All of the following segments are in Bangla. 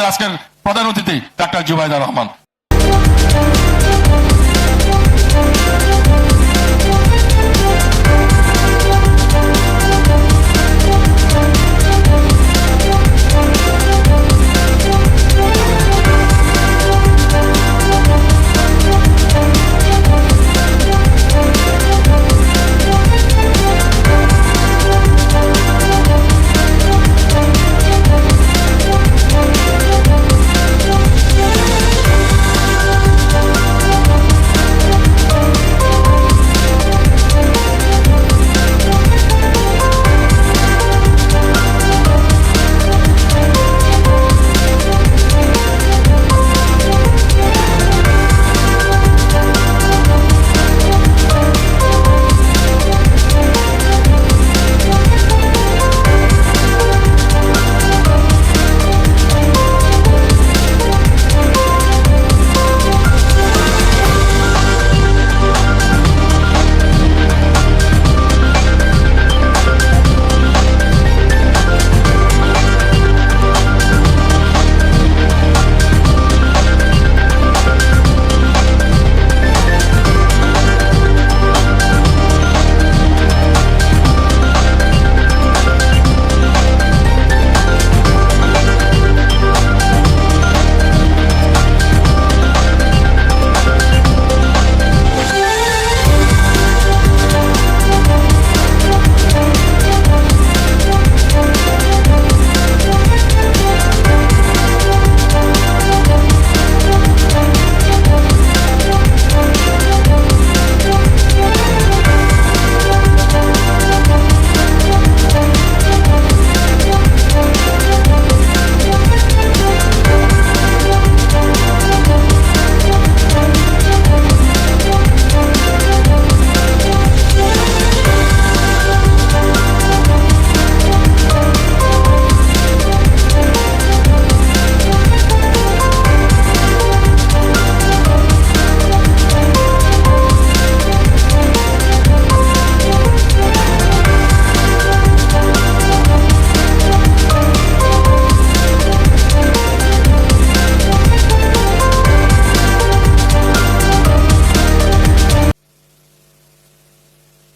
আজকের প্রধান অতিথি ডাক্তার জুবাইদা রহমান।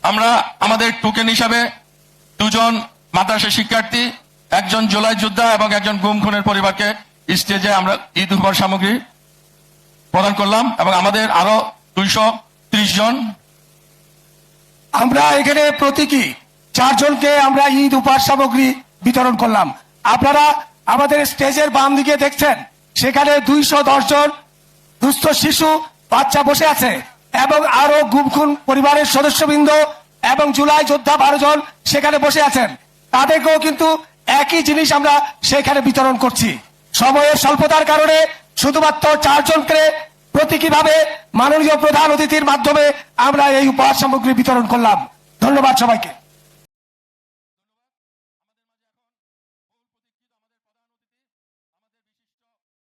আমরা আমাদের টোকেন হিসাবে দুজন মাদ্রাসা শিক্ষার্থী, একজন জুলাই যোদ্ধা এবং একজন গুম খুনের পরিবারকে স্টেজে আমরা ঈদ উপহার সামগ্রী প্রদান করলাম এবং আমাদের আরো 230 জন। আমরা এখানে প্রতীকী 4 জনকে আমরা ঈদ উপহার সামগ্রী বিতরণ করলাম। আপনারা আমাদের স্টেজের বাম দিকে দেখছেন, সেখানে 210 জন দুস্থ শিশু বাচ্চা বসে আছে এবং আরো গুম খুন পরিবারের সদস্যবৃন্দ এবং জুলাই যোদ্ধা 12 জন সেখানে বসে আছেন। তাদেরকেও কিন্তু একই জিনিস আমরা সেখানে বিতরণ করছি। সময়ের স্বল্পতার কারণে শুধুমাত্র 4 জনকে প্রতীকীভাবে মাননীয় প্রধান অতিথির মাধ্যমে আমরা এই উপহার সামগ্রী বিতরণ করলাম। ধন্যবাদ সবাইকে।